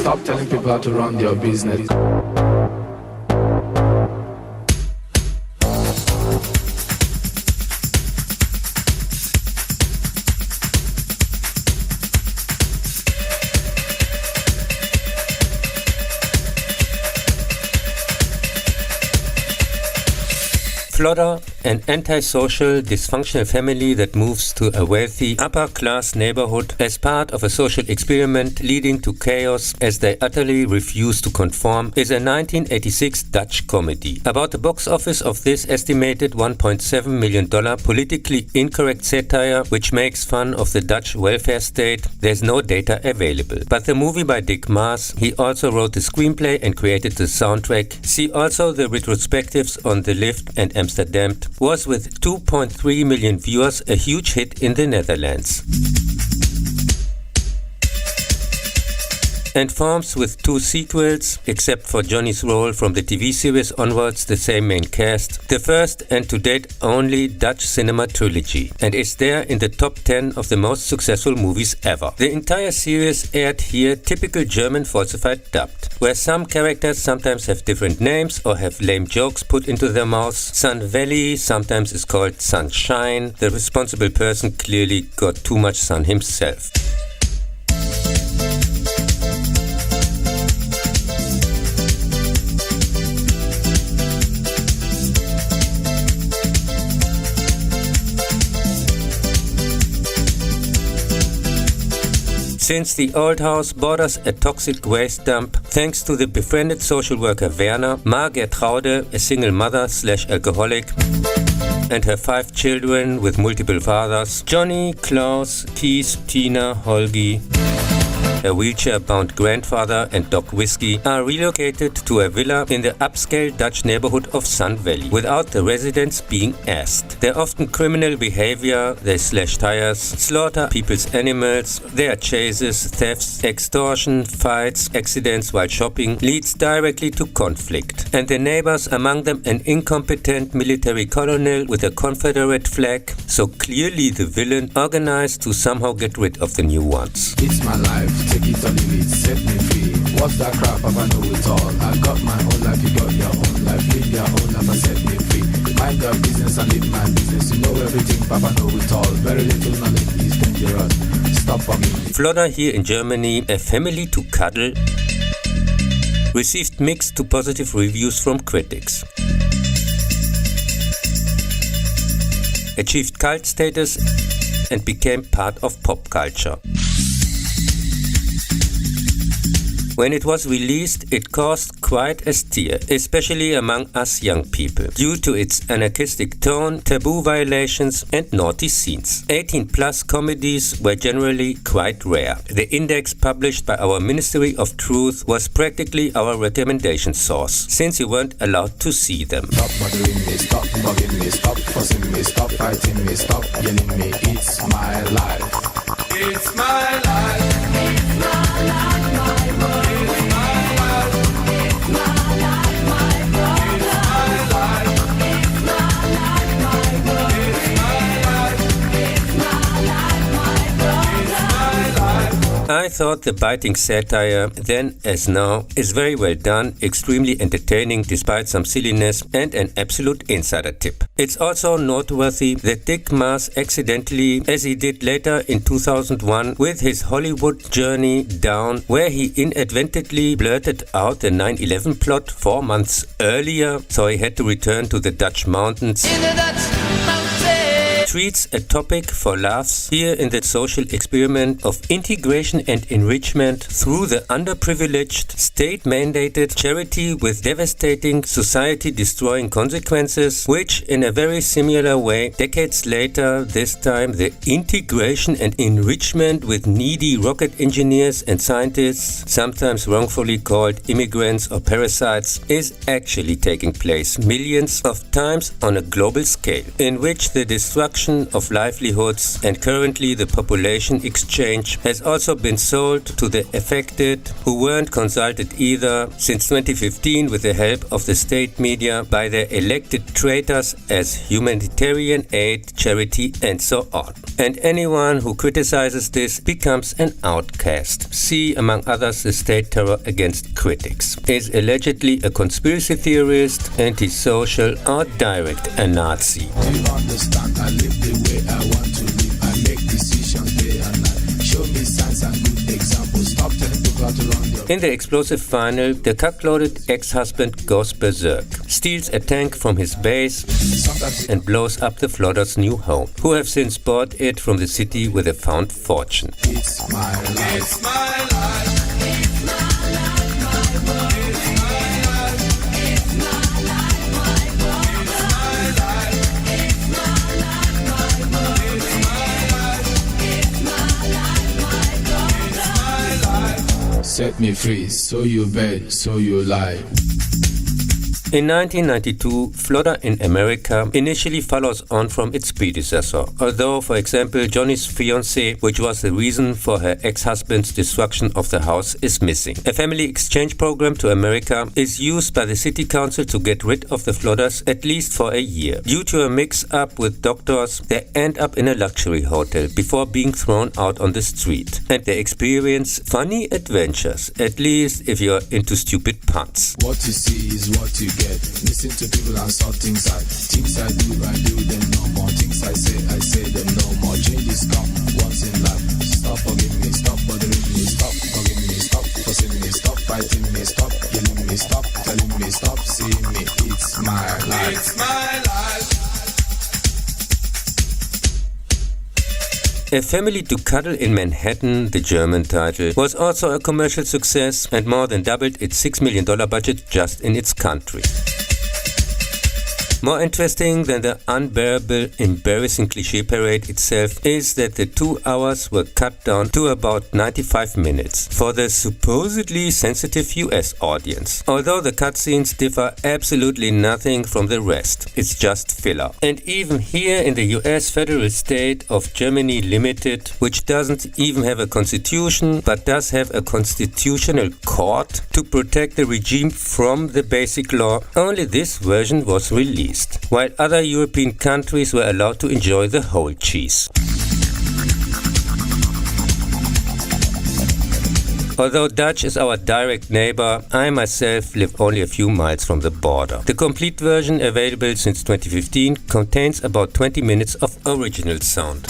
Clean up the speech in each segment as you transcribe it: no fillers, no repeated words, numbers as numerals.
Stop telling people how to run their business. Flodder, an antisocial, dysfunctional family that moves to a wealthy, upper-class neighborhood as part of a social experiment leading to chaos as they utterly refuse to conform, is a 1986 Dutch comedy. About the box office of this estimated $1.7 million politically incorrect satire, which makes fun of the Dutch welfare state, there's no data available. But the movie by Dick Maas, he also wrote the screenplay and created the soundtrack. See also the retrospectives on The Lift and Amsterdam, was with 2.3 million viewers a huge hit in the Netherlands. And forms with 2 sequels, except for Johnny's role from the TV series onwards, the same main cast, the first and to date only Dutch cinema trilogy, and is there in the top 10 of the most successful movies ever. The entire series aired here typical German falsified dubbed, where some characters sometimes have different names or have lame jokes put into their mouths. Sun Valley sometimes is called Sunshine. The responsible person clearly got too much sun himself. Since the old house borders a toxic waste dump, thanks to the befriended social worker Werner, Ma Gertrude, a single mother/alcoholic, and her 5 children with multiple fathers, Johnny, Klaus, Keith, Tina, Holgi, a wheelchair-bound grandfather, and Doc Whiskey, are relocated to a villa in the upscale Dutch neighborhood of Sun Valley, without the residents being asked. Their often criminal behavior, they slash tires, slaughter people's animals, their chases, thefts, extortion, fights, accidents while shopping, leads directly to conflict. And the neighbors, among them an incompetent military colonel with a Confederate flag, so clearly the villain, organized to somehow get rid of the new ones. It's my life. Take it or leave it, set me free. What's that crap? I know it all. I got my own life, you got your own life. Live your own life and set me free. Mind your business and live my business. You know everything, Papa know it all. Very little knowledge is dangerous. Stop bugging me. Flodder here in Germany, a family to cuddle, received mixed to positive reviews from critics. Achieved cult status and became part of pop culture. When it was released, it caused quite a stir, especially among us young people, due to its anarchistic tone, taboo violations, and naughty scenes. 18-plus comedies were generally quite rare. The index published by our Ministry of Truth was practically our recommendation source, since you weren't allowed to see them. Stop bothering me, stop bugging me, stop fussing me, stop fighting me, stop yelling me. It's my life. It's my life. It's my life, my boy. I thought the biting satire, then as now, is very well done, extremely entertaining despite some silliness, and an absolute insider tip. It's also noteworthy that Dick Maas accidentally, as he did later in 2001 with his Hollywood journey Down, where he inadvertently blurted out the 9/11 plot 4 months earlier, so he had to return to the Dutch mountains, treats a topic for laughs here in the social experiment of integration and enrichment through the underprivileged, state-mandated charity with devastating, society-destroying consequences, which in a very similar way, decades later, this time the integration and enrichment with needy rocket engineers and scientists, sometimes wrongfully called immigrants or parasites, is actually taking place millions of times on a global scale, in which the destruction destruction of livelihoods, and currently the population exchange has also been sold to the affected, who weren't consulted either since 2015 with the help of the state media by their elected traitors as humanitarian aid, charity, and so on. And anyone who criticizes this becomes an outcast. See, among others, the state terror against critics, is allegedly a conspiracy theorist, antisocial, or direct a Nazi. Do you understand? I live the way I want to live. I make decisions day and night. Show me signs and good examples. Stop telling people how to run your... In the explosive final, the cuck-loaded ex-husband goes berserk, steals a tank from his base, and blows up the Flodders' new home, who have since bought it from the city with a found fortune. It's my life. It's my life. Set me free, so you beg, so you lie. In 1992, Flodder in America initially follows on from its predecessor, although, for example, Johnny's fiancée, which was the reason for her ex-husband's destruction of the house, is missing. A family exchange program to America is used by the city council to get rid of the Flodders at least for a year. Due to a mix-up with doctors, they end up in a luxury hotel before being thrown out on the street. And they experience funny adventures, at least if you're into stupid puns. What you see is what you get. Listen to people and saw things I do them no more. Things I say them no more. Changes come once in life. Stop forgiving me, stop bothering me, stop forgiving me, stop forcing me, stop fighting me, stop killing me, stop telling me, stop seeing me. It's my life. It's my life. A Family to Cuddle in Manhattan, the German title, was also a commercial success and more than doubled its $6 million budget just in its country. More interesting than the unbearable, embarrassing cliché parade itself is that the 2 hours were cut down to about 95 minutes for the supposedly sensitive US audience. Although the cutscenes differ absolutely nothing from the rest, it's just filler. And even here in the US federal state of Germany Limited, which doesn't even have a constitution but does have a constitutional court to protect the regime from the basic law, only this version was released, while other European countries were allowed to enjoy the whole cheese. Although Dutch is our direct neighbor, I myself live only a few miles from the border. The complete version, available since 2015, contains about 20 minutes of original sound.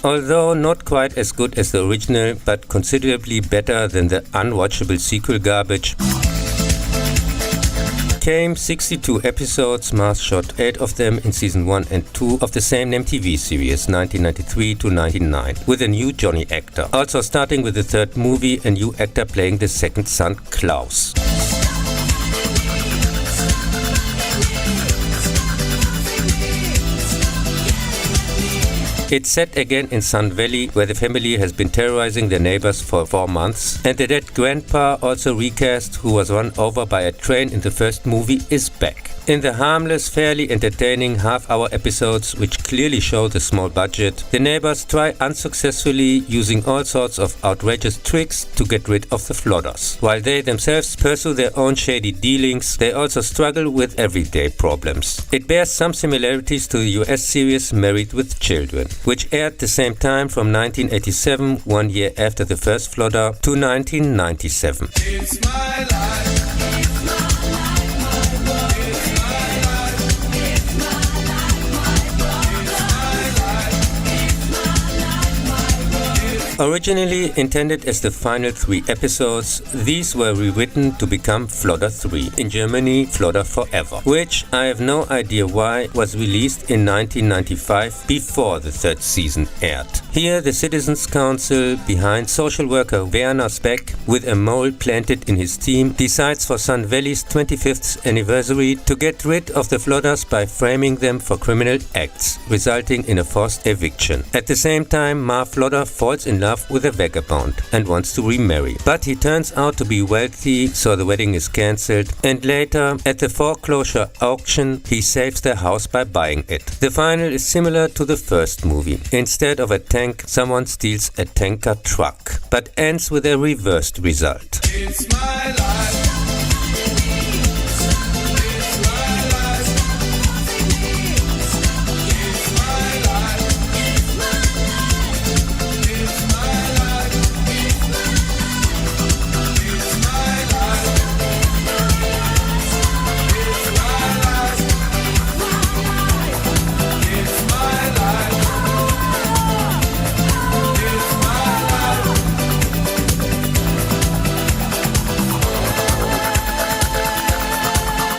Although not quite as good as the original, but considerably better than the unwatchable sequel garbage, came 62 episodes, Mars shot 8 of them in season 1 and 2 of the same name TV series, 1993 to 99, with a new Johnny actor. Also starting with the third movie, a new actor playing the second son, Klaus. It's set again in Sun Valley, where the family has been terrorizing their neighbors for 4 months, and the dead grandpa, also recast, who was run over by a train in the first movie, is back. In the harmless, fairly entertaining half-hour episodes, which clearly show the small budget, the neighbors try unsuccessfully, using all sorts of outrageous tricks, to get rid of the Flodders. While they themselves pursue their own shady dealings, they also struggle with everyday problems. It bears some similarities to the US series Married with Children, which aired the same time from 1987, 1 year after the first Flodder, to 1997. It's my life. Originally intended as the final 3 episodes, these were rewritten to become Flodder 3, in Germany Flodder Forever, which, I have no idea why, was released in 1995 before the 3rd season aired. Here the Citizens Council, behind social worker Werner Speck, with a mole planted in his team, decides for Sun Valley's 25th anniversary to get rid of the Flodders by framing them for criminal acts, resulting in a forced eviction. At the same time, Ma Flodder falls in love love with a vagabond and wants to remarry. But he turns out to be wealthy, so the wedding is cancelled, and later, at the foreclosure auction, he saves their house by buying it. The final is similar to the first movie. Instead of a tank, someone steals a tanker truck, but ends with a reversed result. It's my life.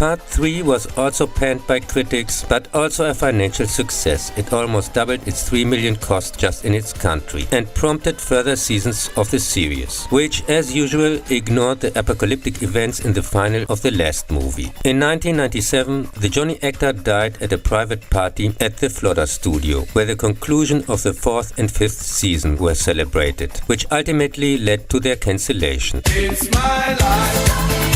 Part 3 was also panned by critics, but also a financial success. It almost doubled its 3 million cost just in its country and prompted further seasons of the series, which as usual ignored the apocalyptic events in the final of the last movie. In 1997, the Johnny actor died at a private party at the Flodder studio, where the conclusion of the 4th and 5th season were celebrated, which ultimately led to their cancellation. It's my life.